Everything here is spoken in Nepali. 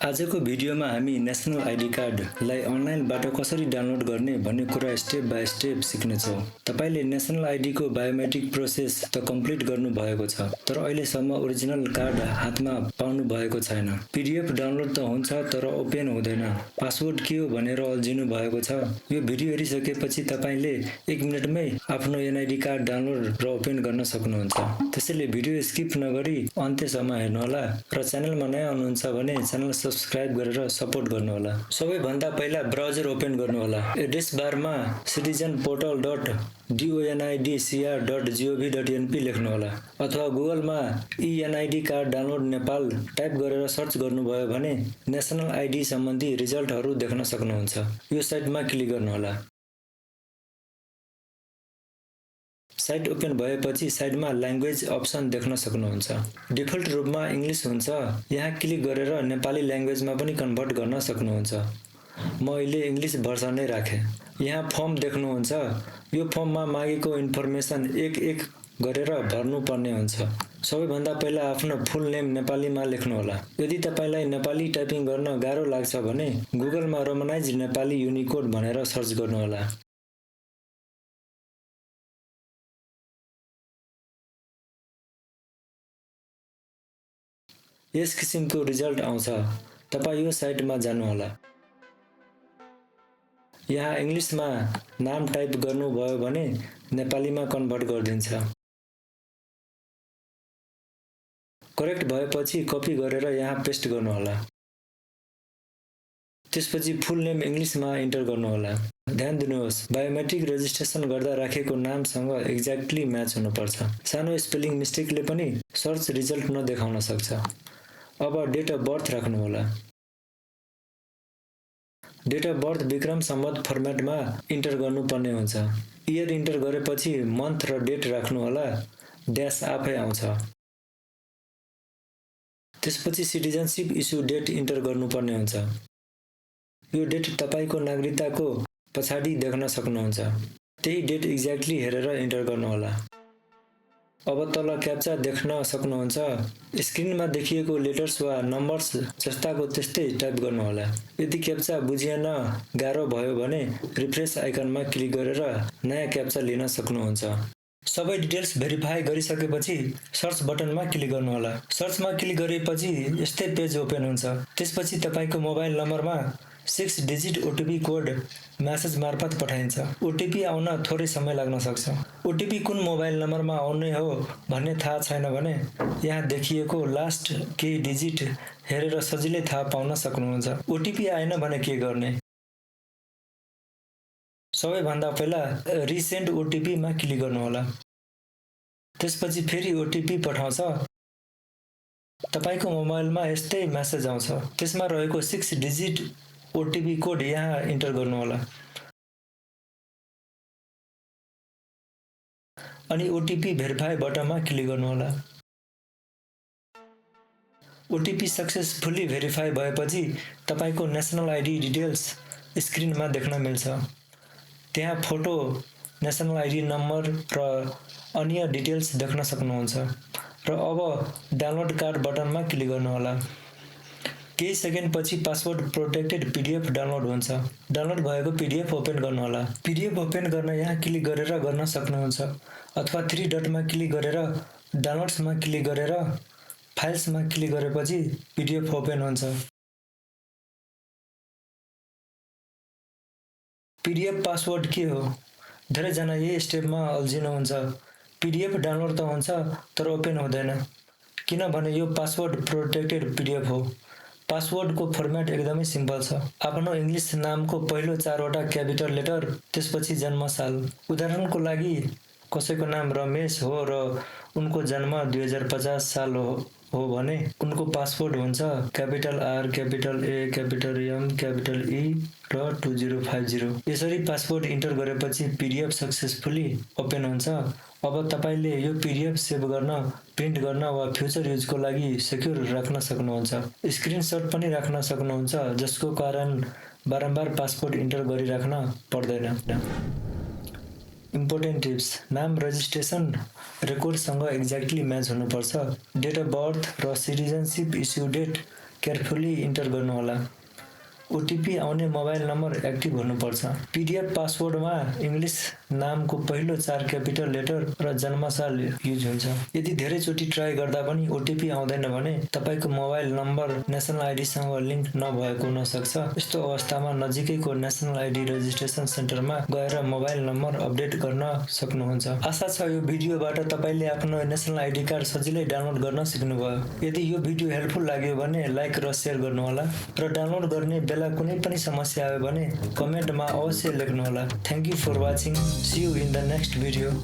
आजको भिडियोमा हामी नेसनल आइडी कार्डलाई अनलाइनबाट कसरी डाउनलोड गर्ने भन्ने कुरा स्टेप बाई स्टेप सिक्नेछौँ। तपाईले नेसनल आइडीको बायोमेट्रिक प्रोसेस त कम्प्लिट गर्नु भएको छ, तर अहिलेसम्म ओरिजिनल कार्ड हातमा पाउनु भएको छैन। पीडीएफ डाउनलोड त हुन्छ तर ओपन हुँदैन। पासवर्ड के हो भनेर अल्झिनु भएको छ। यो भिडियो हेरिसकेपछि तपाईले 1 मिनेटमै आफ्नो एनआइडी कार्ड डाउनलोड र ओपन गर्न सक्नुहुन्छ। त्यसैले भिडियो स्किप नगरी अन्त्यसम्म हेर्नुहोला र च्यानलमा नयाँ हुनुहुन्छ भने च्यानल सब्स्क्राइब गरेर सपोर्ट गर्नुहोला। सबैभन्दा पहिला ब्राउजर ओपन गर्नुहोला। एड्रेस बारमा citizenportal.donidcr.gov.np लेख्नुहोला अथवा गुगलमा एनआइडी कार्ड डाउनलोड नेपाल टाइप गरेर सर्च गर्नुभयो भने नेसनल आइडी सम्बन्धी रिजल्टहरू देख्न सक्नुहुन्छ। यो साइटमा क्लिक गर्नुहोला। साइट ओपन भएपछि साइडमा ल्याङ्ग्वेज अप्सन देख्न सक्नुहुन्छ। डिफल्ट रूपमा इङ्ग्लिश हुन्छ। यहाँ क्लिक गरेर नेपाली ल्याङ्ग्वेजमा पनि कन्भर्ट गर्न सक्नुहुन्छ। म अहिले इङ्ग्लिश भर्सन नै राखेँ। यहाँ फर्म देख्नुहुन्छ। यो फर्ममा मागेको इन्फर्मेसन एक गरेर भर्नु पर्ने हुन्छ। सबैभन्दा पहिला आफ्नो फुल नेम नेपालीमा लेख्नुहोला। यदि तपाईलाई नेपाली टाइपिङ गर्न गाह्रो लाग्छ भने गुगलमा रोमनाइज नेपाली युनिकोड भनेर सर्च गर्नुहोला। यस किसिमको रिजल्ट आउँछ। तपाईँ यो साइटमा जानुहोला। यहाँ इङ्ग्लिसमा नाम टाइप गर्नुभयो भने नेपालीमा कन्भर्ट गरिदिन्छ। करेक्ट भएपछि कपी गरेर यहाँ पेस्ट गर्नुहोला। त्यसपछि फुल नेम इङ्ग्लिसमा इन्टर गर्नुहोला। ध्यान दिनुहोस्, बायोमेट्रिक रेजिस्ट्रेसन गर्दा राखेको नामसँग एक्ज्याक्टली म्याच हुनुपर्छ। सानो स्पेलिङ मिस्टेकले पनि सर्च रिजल्ट नदेखाउन सक्छ। अब डेट अफ बर्थ राख्नुहोला। Date of birth Vikram Samvat फर्मेटमा इन्टर गर्नुपर्ने हुन्छ। इयर इन्टर गरेपछि मन्थ र डेट राख्नुहोला। ड्यास आफै आउँछ। त्यसपछि सिटिजनशिप इस्यु डेट इन्टर गर्नुपर्ने हुन्छ। यो डेट तपाईको नागरिकताको पछाडि देख्न सक्नुहुन्छ। त्यही डेट एक्ज्याक्टली हेरेर इन्टर गर्नुहोला। अब तल क्याप्चा देख्न सक्नुहुन्छ। स्क्रिनमा देखिएको लेटर्स वा नम्बर्स जस्ताको त्यस्तै टाइप गर्नुहोला। यदि क्याप्चा बुझिएन गाह्रो भयो भने रिफ्रेस आइकनमा क्लिक गरेर नयाँ क्याप्चा लिन सक्नुहुन्छ। सबै डिटेल्स भेरिफाई गरिसकेपछि सर्च बटनमा क्लिक गर्नुहोला। सर्चमा क्लिक गरेपछि यस्तै पेज ओपन हुन्छ। त्यसपछि तपाईको मोबाइल नम्बरमा 6 डिजिट ओटिपी कोड म्यासेज मार्फत पठाइन्छ। ओटिपी आउन थोरै समय लाग्न सक्छ। ओटिपी कुन मोबाइल नम्बरमा आउने हो भन्ने थाहा छैन भने यहाँ देखिएको लास्ट केही डिजिट हेरेर सजिलै थाहा पाउन सक्नुहुन्छ। ओटिपी आएन भने के गर्ने? सबैभन्दा पहिला रिसेन्ड ओटिपीमा क्लिक गर्नुहोला। त्यसपछि फेरि ओटिपी पठाउँछ। तपाईको मोबाइलमा यस्तै म्यासेज आउँछ। त्यसमा रहेको 6 डिजिट ओटिपी कोड यहाँ इन्टर गर्नुहोला। अनि ओटिपी भेरिफाई बटनमा क्लिक गर्नुहोला। ओटिपी सक्सेसफुली भेरिफाई भएपछि तपाईको नेसनल आइडी डिटेल्स स्क्रिनमा देख्न मिल्छ। त्यहाँ फोटो, नेसनल आइडी नम्बर र अन्य डिटेल्स देख्न सक्नुहुन्छ। र अब डाउनलोड कार्ड बटनमा क्लिक गर्नुहोला। केही सेकेन्डपछि पासवर्ड प्रोटेक्टेड पीडीएफ डाउनलोड हुन्छ। डाउनलोड भएको पीडीएफ ओपन गर्नुहोला। पीडीएफ ओपन गर्न यहाँ क्लिक गरेर गर्न सक्नुहुन्छ अथवा 3 डटमा क्लिक गरेर डाउनलोड्समा क्लिक गरेर फाइल्समा क्लिक गरेपछि पीडीएफ ओपन हुन्छ। पीडीएफ पासवर्ड के हो? धेरैजना यही स्टेपमा अल्झिनुहुन्छ। पीडीएफ डाउनलोड त हुन्छ तर ओपन हुँदैन, किनभने यो पासवर्ड प्रोटेक्टेड पीडीएफ हो। पासवर्डको फर्मेट एकदमै सिम्पल छ। आफ्नो इङ्ग्लिस नामको पहिलो 4 वटा क्यापिटल लेटर, त्यसपछि जन्म साल। उदाहरणको लागि कसैको नाम रमेश हो र उनको जन्म 2050 साल हो भने उनको पासवर्ड हुन्छ capital R, capital A, capital M, capital E र 2050। यसरी पासवर्ड इन्टर गरेपछि पीडीएफ सक्सेसफुली ओपन हुन्छ। अब तपाईले यो पीडीएफ सेभ गर्न, प्रिन्ट गर्न वा फ्युचर युजको लागि सेक्युर राख्न सक्नुहुन्छ। स्क्रिनशट पनि राख्न सक्नुहुन्छ, जसको कारण बारम्बार पासवर्ड इन्टर गरिराख्न पर्दैन। इम्पोर्टेन्ट टिप्स: नाम रेजिस्ट्रेसन रेकर्डसँग एक्ज्याक्टली म्याच हुनुपर्छ। डेट अफ बर्थ र citizenship issue date carefully enter गर्नुहोला। ओटिपी आउने मोबाइल नम्बर एक्टिभ हुनुपर्छ। पीडीएफ पासवर्डमा इङ्ग्लिस नामको पहिलो 4 क्यापिटल लेटर र जन्मसाल युज हुन्छ। यदि धेरैचोटि ट्राई गर्दा पनि ओटिपी आउँदैन भने तपाईको मोबाइल नम्बर नेसनल आइडीसँग लिङ्क नभएको हुन सक्छ। यस्तो अवस्थामा नजिकैको नेसनल आइडी रेजिस्ट्रेसन सेन्टरमा गएर मोबाइल नम्बर अपडेट गर्न सक्नुहुन्छ। आशा छ यो भिडियोबाट तपाईले आफ्नो नेसनल आइडी कार्ड सजिलै डाउनलोड गर्न सिक्नुभयो। यदि यो भिडियो हेल्पफुल लाग्यो भने लाइक र शेयर गर्नुहोला र डाउनलोड गर्ने बेला कुनै पनि समस्या आयो भने कमेन्टमा अवश्य लेख्नुहोला। Thank you for watching. See you in the next video.